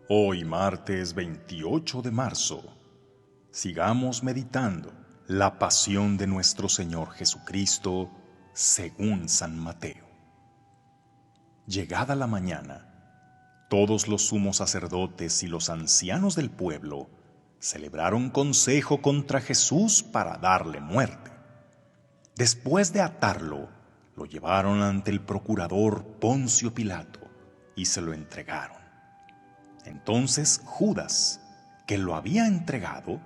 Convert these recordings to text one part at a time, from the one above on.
Hoy martes 28 de marzo, sigamos meditando la pasión de nuestro Señor Jesucristo según San Mateo. Llegada la mañana, todos los sumos sacerdotes y los ancianos del pueblo celebraron consejo contra Jesús para darle muerte. Después de atarlo, lo llevaron ante el procurador Poncio Pilato y se lo entregaron. Entonces Judas, que lo había entregado,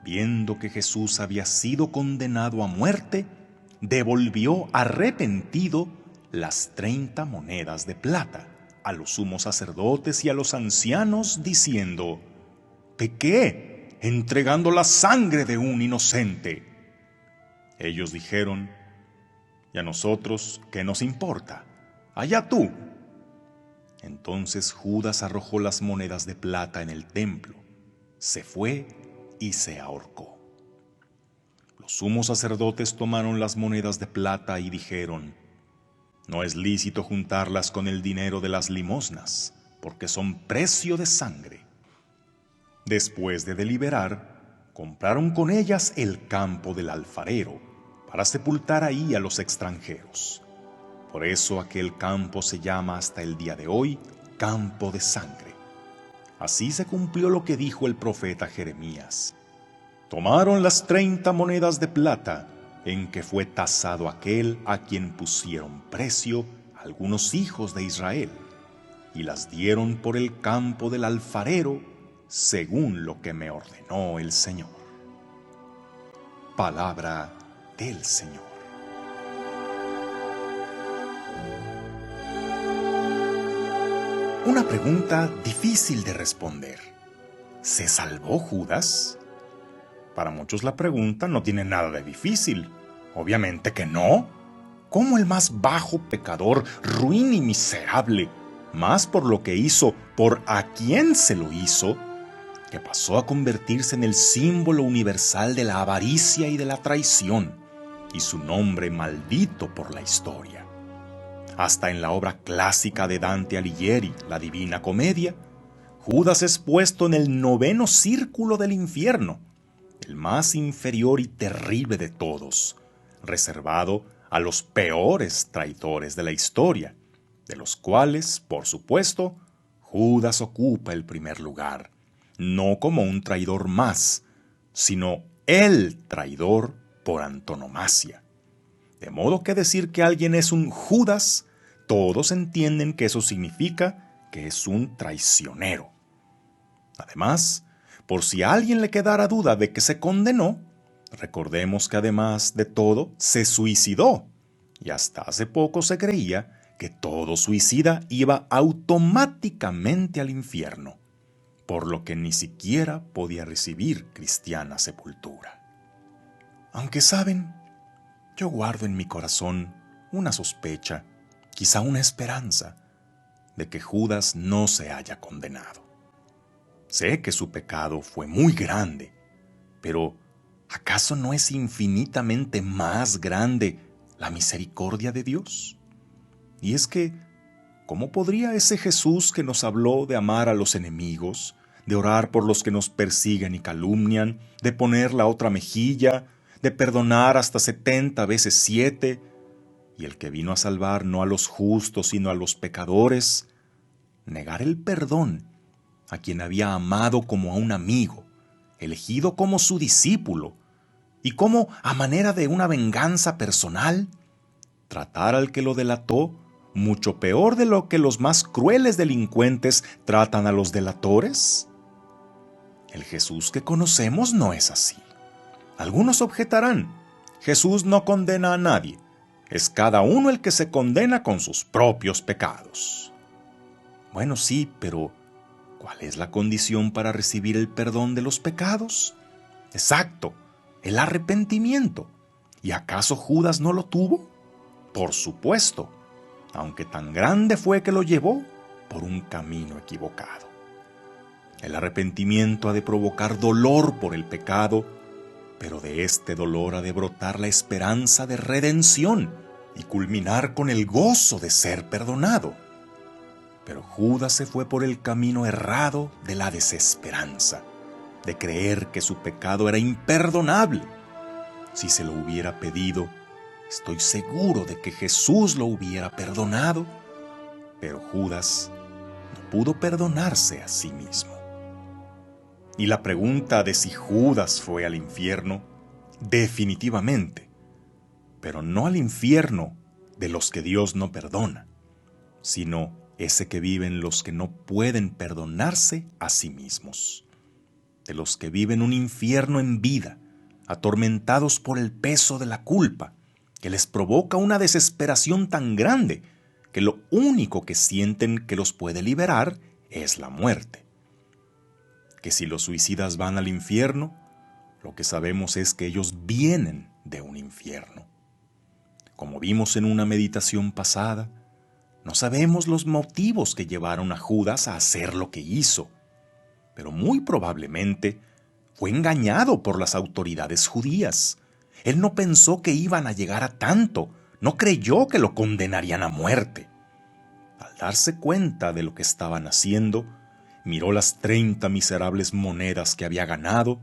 viendo que Jesús había sido condenado a muerte, devolvió arrepentido las 30 monedas de plata a los sumos sacerdotes y a los ancianos, diciendo: «Pequé, entregando la sangre de un inocente». Ellos dijeron: «¿Y a nosotros qué nos importa? Allá tú». Entonces Judas arrojó las monedas de plata en el templo, se fue y se ahorcó. Los sumos sacerdotes tomaron las monedas de plata y dijeron: «No es lícito juntarlas con el dinero de las limosnas, porque son precio de sangre». Después de deliberar, compraron con ellas el campo del alfarero, para sepultar ahí a los extranjeros. Por eso aquel campo se llama hasta el día de hoy Campo de Sangre. Así se cumplió lo que dijo el profeta Jeremías: «Tomaron las 30 monedas de plata en que fue tasado aquel a quien pusieron precio algunos hijos de Israel, y las dieron por el campo del alfarero, según lo que me ordenó el Señor». Palabra del Señor. Una pregunta difícil de responder. ¿Se salvó Judas? Para muchos la pregunta no tiene nada de difícil. Obviamente que no. ¿Cómo el más bajo pecador, ruin y miserable, más por lo que hizo, por a quién se lo hizo, que pasó a convertirse en el símbolo universal de la avaricia y de la traición, y su nombre maldito por la historia? Hasta en la obra clásica de Dante Alighieri, La Divina Comedia, Judas es puesto en el 9º círculo del infierno, el más inferior y terrible de todos, reservado a los peores traidores de la historia, de los cuales, por supuesto, Judas ocupa el primer lugar, no como un traidor más, sino el traidor por antonomasia. De modo que decir que alguien es un Judas, todos entienden que eso significa que es un traicionero. Además, por si a alguien le quedara duda de que se condenó, recordemos que además de todo se suicidó, y hasta hace poco se creía que todo suicida iba automáticamente al infierno, por lo que ni siquiera podía recibir cristiana sepultura. Aunque saben, yo guardo en mi corazón una sospecha, quizá una esperanza, de que Judas no se haya condenado. Sé que su pecado fue muy grande, pero ¿acaso no es infinitamente más grande la misericordia de Dios? Y es que, ¿cómo podría ese Jesús que nos habló de amar a los enemigos, de orar por los que nos persiguen y calumnian, de poner la otra mejilla, de perdonar hasta 70 veces 7, y el que vino a salvar no a los justos sino a los pecadores, negar el perdón a quien había amado como a un amigo, elegido como su discípulo, y cómo, a manera de una venganza personal, tratar al que lo delató mucho peor de lo que los más crueles delincuentes tratan a los delatores? El Jesús que conocemos no es así. Algunos objetarán: Jesús no condena a nadie, es cada uno el que se condena con sus propios pecados. Bueno, sí, pero ¿cuál es la condición para recibir el perdón de los pecados? Exacto, el arrepentimiento. ¿Y acaso Judas no lo tuvo? Por supuesto, aunque tan grande fue que lo llevó por un camino equivocado. El arrepentimiento ha de provocar dolor por el pecado, pero de este dolor ha de brotar la esperanza de redención y culminar con el gozo de ser perdonado. Pero Judas se fue por el camino errado de la desesperanza, de creer que su pecado era imperdonable. Si se lo hubiera pedido, estoy seguro de que Jesús lo hubiera perdonado, pero Judas no pudo perdonarse a sí mismo. Y la pregunta de si Judas fue al infierno, definitivamente, pero no al infierno de los que Dios no perdona, sino ese que viven los que no pueden perdonarse a sí mismos, de los que viven un infierno en vida, atormentados por el peso de la culpa, que les provoca una desesperación tan grande que lo único que sienten que los puede liberar es la muerte. Que si los suicidas van al infierno, lo que sabemos es que ellos vienen de un infierno. Como vimos en una meditación pasada, no sabemos los motivos que llevaron a Judas a hacer lo que hizo, pero muy probablemente fue engañado por las autoridades judías. Él no pensó que iban a llegar a tanto, no creyó que lo condenarían a muerte. Al darse cuenta de lo que estaban haciendo, miró las 30 miserables monedas que había ganado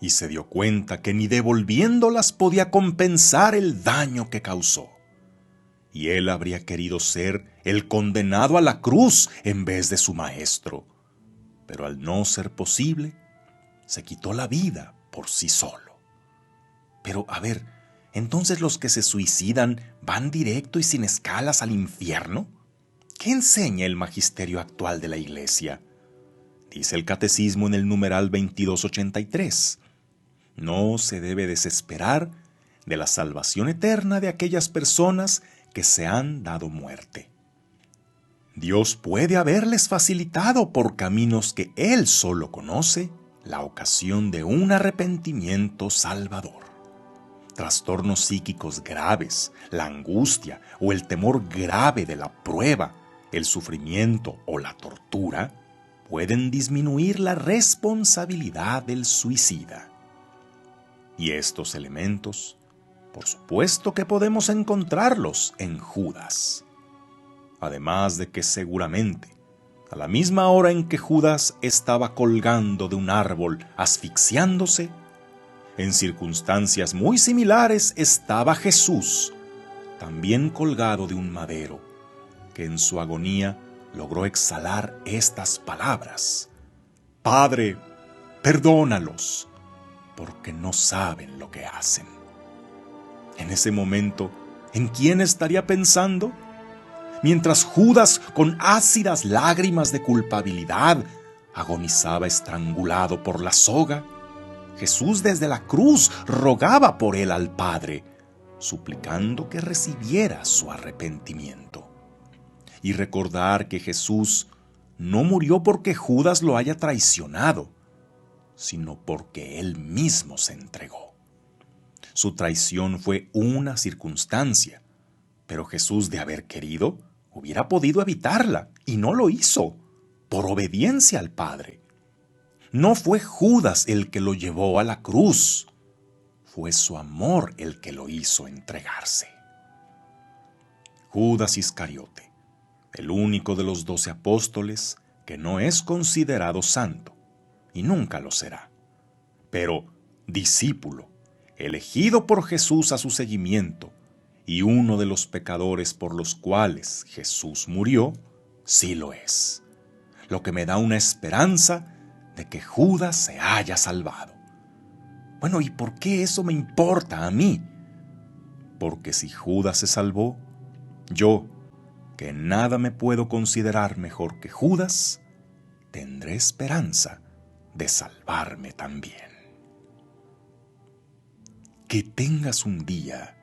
y se dio cuenta que ni devolviéndolas podía compensar el daño que causó. Y él habría querido ser el condenado a la cruz en vez de su maestro. Pero al no ser posible, se quitó la vida por sí solo. Pero, a ver, ¿entonces los que se suicidan van directo y sin escalas al infierno? ¿Qué enseña el magisterio actual de la Iglesia? Dice el Catecismo en el numeral 2283. No se debe desesperar de la salvación eterna de aquellas personas que se han dado muerte. Dios puede haberles facilitado por caminos que Él solo conoce la ocasión de un arrepentimiento salvador. Trastornos psíquicos graves, la angustia o el temor grave de la prueba, el sufrimiento o la tortura pueden disminuir la responsabilidad del suicida. Y estos elementos, por supuesto que podemos encontrarlos en Judas. Además de que seguramente, a la misma hora en que Judas estaba colgando de un árbol asfixiándose, en circunstancias muy similares estaba Jesús, también colgado de un madero, que en su agonía logró exhalar estas palabras: Padre, perdónalos, porque no saben lo que hacen. En ese momento, ¿en quién estaría pensando? Mientras Judas, con ácidas lágrimas de culpabilidad, agonizaba estrangulado por la soga, Jesús desde la cruz rogaba por él al Padre, suplicando que recibiera su arrepentimiento. Y recordar que Jesús no murió porque Judas lo haya traicionado, sino porque él mismo se entregó. Su traición fue una circunstancia, pero Jesús, de haber querido, hubiera podido evitarla, y no lo hizo, por obediencia al Padre. No fue Judas el que lo llevó a la cruz, fue su amor el que lo hizo entregarse. Judas Iscariote, el único de los 12 apóstoles que no es considerado santo, y nunca lo será, pero discípulo, elegido por Jesús a su seguimiento, y uno de los pecadores por los cuales Jesús murió, sí lo es. Lo que me da una esperanza de que Judas se haya salvado. Bueno, ¿y por qué eso me importa a mí? Porque si Judas se salvó, yo, que nada me puedo considerar mejor que Judas, tendré esperanza de salvarme también. Que tengas un día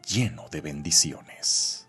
lleno de bendiciones.